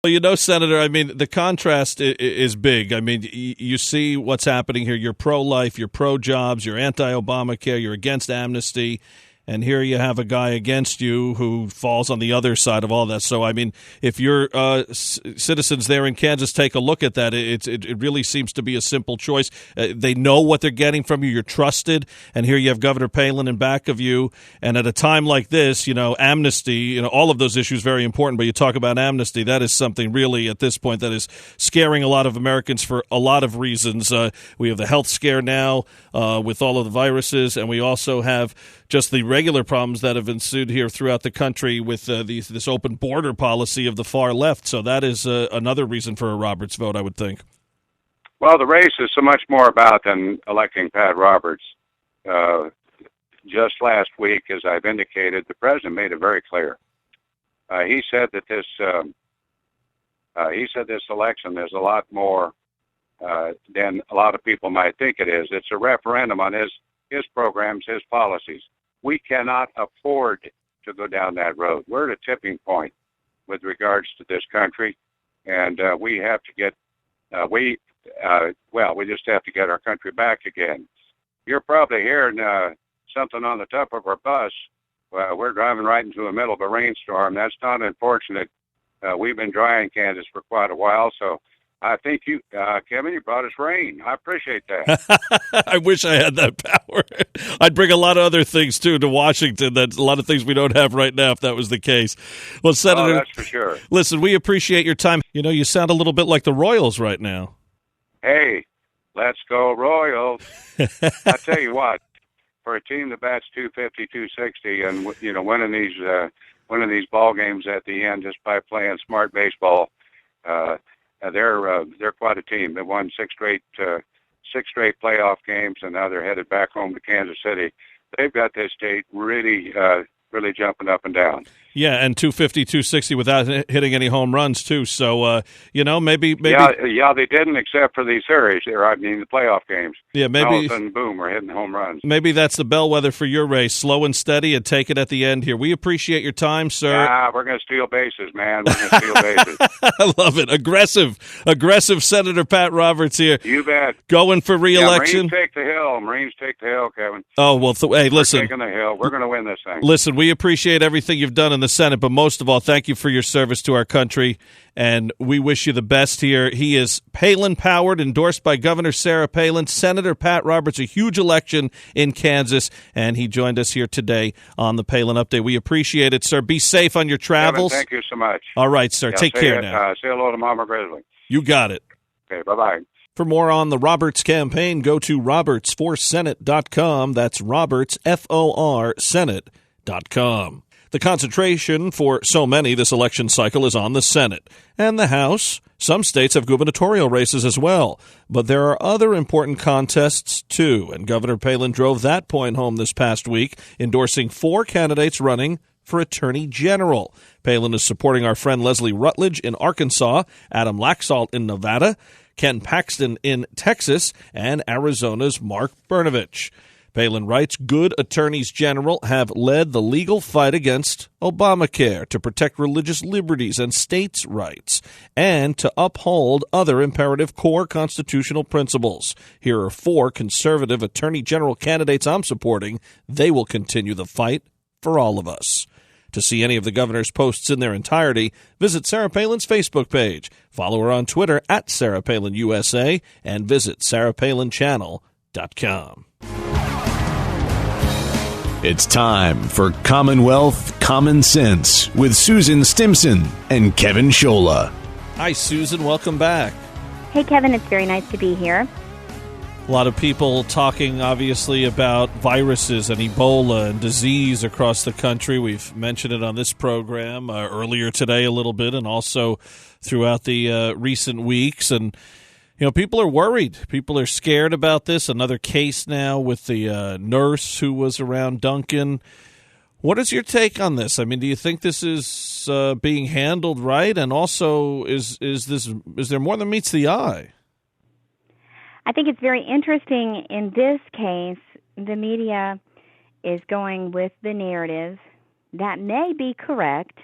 Well, Senator, I mean, the contrast is big. I mean, you see what's happening here. You're pro-life, you're pro-jobs, you're anti-Obamacare, you're against amnesty, and here you have a guy against you who falls on the other side of all that. So, I mean, if your citizens there in Kansas take a look at that, it really seems to be a simple choice. They know what they're getting from you. You're trusted, and here you have Governor Palin in back of you. And at a time like this, amnesty, all of those issues very important. But you talk about amnesty, that is something really at this point that is scaring a lot of Americans for a lot of reasons. We have the health scare now with all of the viruses, and we also have just the regular problems that have ensued here throughout the country with this open border policy of the far left. So that is another reason for a Roberts vote, I would think. Well, the race is so much more about than electing Pat Roberts. Just last week, as I've indicated, the president made it very clear. He said that this election is a lot more than a lot of people might think it is. It's a referendum on his programs, his policies. We cannot afford to go down that road. We're at a tipping point with regards to this country, and we have to get we just have to get our country back again. You're probably hearing something on the top of our bus. We're driving right into the middle of a rainstorm. That's not unfortunate. We've been dry in Kansas for quite a while, so I think you, Kevin, you brought us rain. I appreciate that. I wish I had that power. I'd bring a lot of other things, too, to Washington. That's a lot of things we don't have right now, if that was the case. Well, Senator, that's for sure. Listen, we appreciate your time. You sound a little bit like the Royals right now. Hey, let's go Royals. I tell you what, for a team that bats 250, 260, and winning these ball games at the end just by playing smart baseball, they're quite a team. They won six straight playoff games, and now they're headed back home to Kansas City. They've got this state really jumping up and down. Yeah, and 250, 260 without hitting any home runs, too. So, maybe... Yeah, they didn't except for the series. The playoff games. Yeah, maybe... All of a sudden, boom, we're hitting home runs. Maybe that's the bellwether for your race. Slow and steady and take it at the end here. We appreciate your time, sir. Yeah, we're going to steal bases, man. We're going to steal bases. I love it. Aggressive Senator Pat Roberts here. You bet. Going for re-election. Marines take the hill. Marines take the hill, Kevin. Oh, well, hey, listen. We're taking the hill. We're going to win this thing. Listen, we appreciate everything you've done in the Senate, but most of all, thank you for your service to our country, and we wish you the best here. He is Palin-powered, endorsed by Governor Sarah Palin. Senator Pat Roberts, a huge election in Kansas, and he joined us here today on the Palin Update. We appreciate it, sir. Be safe on your travels. Kevin, thank you so much. All right, sir. Take care now. Say hello to Mama Grizzly. You got it. Okay, bye-bye. For more on the Roberts campaign, go to robertsforsenate.com. That's Roberts, F-O-R, Senate.com. The concentration for so many this election cycle is on the Senate and the House. Some states have gubernatorial races as well, but there are other important contests too, and Governor Palin drove that point home this past week, endorsing 4 candidates running for Attorney General. Palin is supporting our friend Leslie Rutledge in Arkansas, Adam Laxalt in Nevada, Ken Paxton in Texas, and Arizona's Mark Brnovich. Palin writes, good attorneys general have led the legal fight against Obamacare to protect religious liberties and states' rights and to uphold other imperative core constitutional principles. Here are 4 conservative attorney general candidates I'm supporting. They will continue the fight for all of us. To see any of the governor's posts in their entirety, visit Sarah Palin's Facebook page. Follow her on Twitter at Sarah Palin USA and visit sarahpalinchannel.com. It's time for Commonwealth Common Sense with Susan Stimson and Kevin Scholla. Hi, Susan. Welcome back. Hey, Kevin. It's very nice to be here. A lot of people talking, obviously, about viruses and Ebola and disease across the country. We've mentioned it on this program earlier today a little bit and also throughout the recent weeks. And people are worried. People are scared about this. Another case now with the nurse who was around Duncan. What is your take on this? I mean, do you think this is being handled right? And also, is there more than meets the eye? I think it's very interesting in this case. The media is going with the narrative that may be correct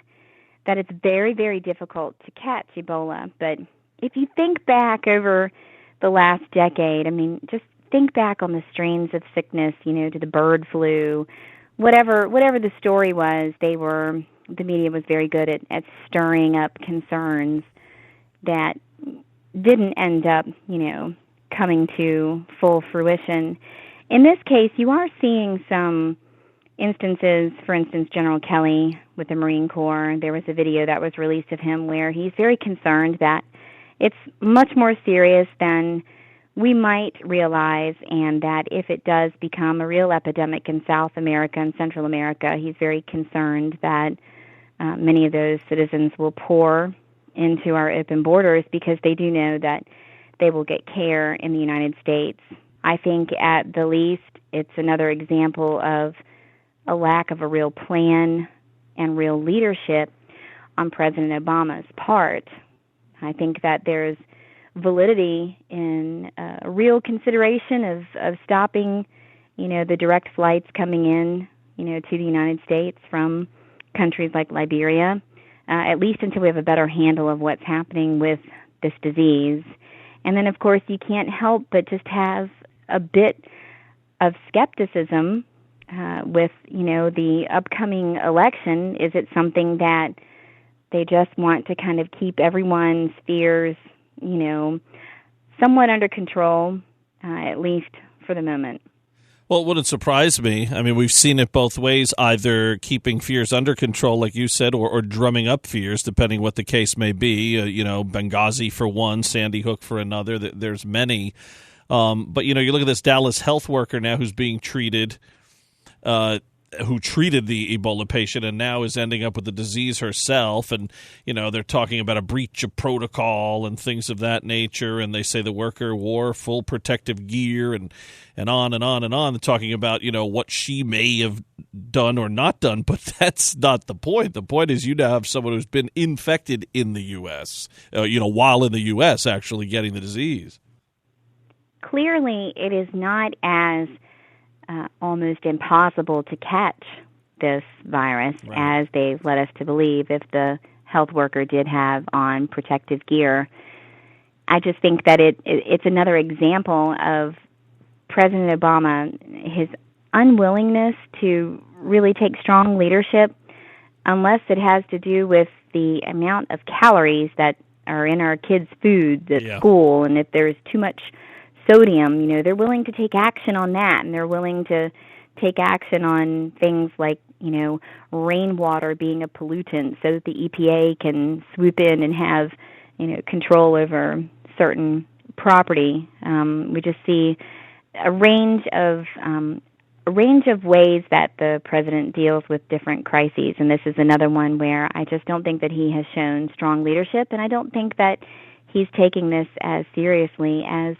that it's very, very difficult to catch Ebola. But if you think back over the last decade, I mean, just think back on the strains of sickness, to the bird flu, whatever the story was, the media was very good at stirring up concerns that didn't end up, coming to full fruition. In this case, you are seeing some instances, for instance, General Kelly with the Marine Corps. There was a video that was released of him where he's very concerned that it's much more serious than we might realize, and that if it does become a real epidemic in South America and Central America, he's very concerned that many of those citizens will pour into our open borders because they do know that they will get care in the United States. I think at the least it's another example of a lack of a real plan and real leadership on President Obama's part. I think that there's validity in a real consideration of stopping, the direct flights coming in, to the United States from countries like Liberia, at least until we have a better handle of what's happening with this disease. And then, of course, you can't help but just have a bit of skepticism with, the upcoming election. Is it something that they just want to kind of keep everyone's fears, somewhat under control, at least for the moment? Well, it wouldn't surprise me. I mean, we've seen it both ways, either keeping fears under control, like you said, or drumming up fears, depending what the case may be. Benghazi for one, Sandy Hook for another. There's many. But, you look at this Dallas health worker now who's being treated, who treated the Ebola patient and now is ending up with the disease herself. And, they're talking about a breach of protocol and things of that nature. And they say the worker wore full protective gear and on and on and on. They're talking about, what she may have done or not done. But that's not the point. The point is you now have someone who's been infected in the U.S., while in the U.S. actually getting the disease. Clearly, it is not as almost impossible to catch this virus as they've led us to believe if the health worker did have on protective gear. I just think that it's another example of President Obama, his unwillingness to really take strong leadership unless it has to do with the amount of calories that are in our kids' foods at school, and if there's too much sodium, they're willing to take action on that, and they're willing to take action on things like, rainwater being a pollutant so that the EPA can swoop in and have, control over certain property. We just see a range of ways that the president deals with different crises, and this is another one where I just don't think that he has shown strong leadership, and I don't think that he's taking this as seriously as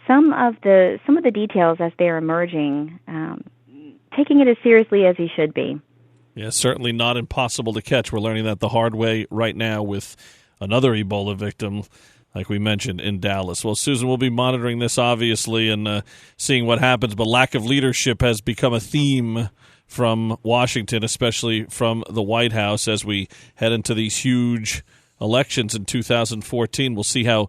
some of the details as they're emerging, taking it as seriously as he should be. Yeah, certainly not impossible to catch. We're learning that the hard way right now with another Ebola victim, like we mentioned, in Dallas. Well, Susan, we'll be monitoring this, obviously, and seeing what happens, but lack of leadership has become a theme from Washington, especially from the White House, as we head into these huge elections in 2014. We'll see how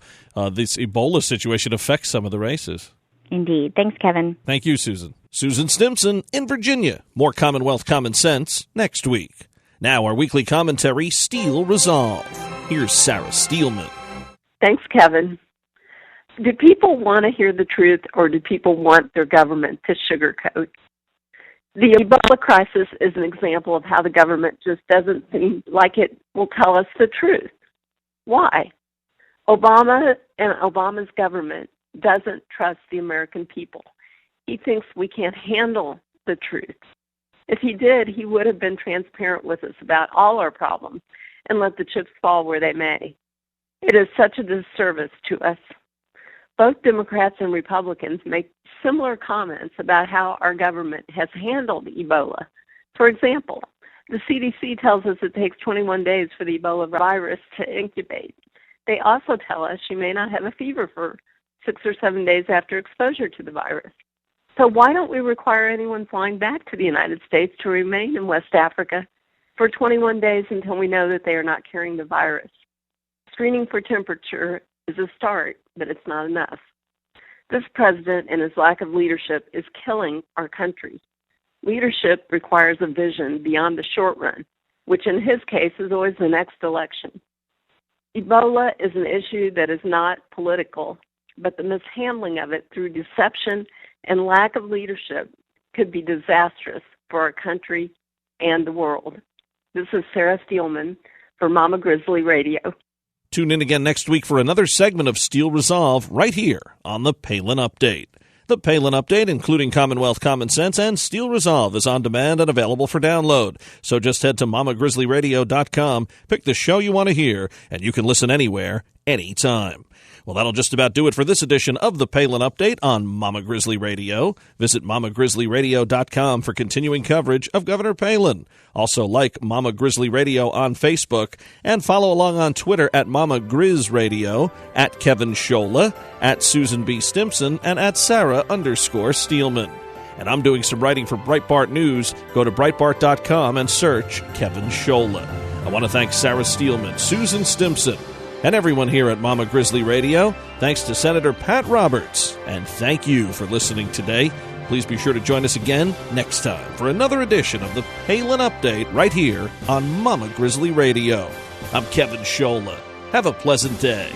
this Ebola situation affects some of the races. Indeed. Thanks, Kevin. Thank you, Susan. Susan Stimson in Virginia. More Commonwealth Common Sense next week. Now our weekly commentary, Steel Resolve. Here's Sarah Steelman. Thanks, Kevin. Do people want to hear the truth, or do people want their government to sugarcoat? The Ebola crisis is an example of how the government just doesn't seem like it will tell us the truth. Why? Obama and Obama's government doesn't trust the American people. He thinks we can't handle the truth. If he did, he would have been transparent with us about all our problems and let the chips fall where they may. It is such a disservice to us. Both Democrats and Republicans make similar comments about how our government has handled Ebola. For example, the CDC tells us it takes 21 days for the Ebola virus to incubate. They also tell us you may not have a fever for 6 or 7 days after exposure to the virus. So why don't we require anyone flying back to the United States to remain in West Africa for 21 days until we know that they are not carrying the virus. Screening for temperature is a start, but it's not enough. This president and his lack of leadership is killing our country. Leadership requires a vision beyond the short run, which in his case is always the next election. Ebola is an issue that is not political, but the mishandling of it through deception and lack of leadership could be disastrous for our country and the world. This is Sarah Steelman for Mama Grizzly Radio. Tune in again next week for another segment of Steel Resolve right here on the Palin Update. The Palin Update, including Commonwealth Common Sense and Steel Resolve, is on demand and available for download. So just head to mamagrizzlyradio.com, pick the show you want to hear, and you can listen anywhere, anytime. Well, that'll just about do it for this edition of the Palin Update on Mama Grizzly Radio. Visit mamagrizzlyradio.com for continuing coverage of Governor Palin. Also like Mama Grizzly Radio on Facebook and follow along on Twitter at Mama Grizz Radio, at Kevin Scholla, at Susan B. Stimson, and at Sarah_Steelman. And I'm doing some writing for Breitbart News. Go to Breitbart.com and search Kevin Scholla. I want to thank Sarah Steelman, Susan Stimson, and everyone here at Mama Grizzly Radio. Thanks to Senator Pat Roberts. And thank you for listening today. Please be sure to join us again next time for another edition of the Palin Update right here on Mama Grizzly Radio. I'm Kevin Scholla. Have a pleasant day.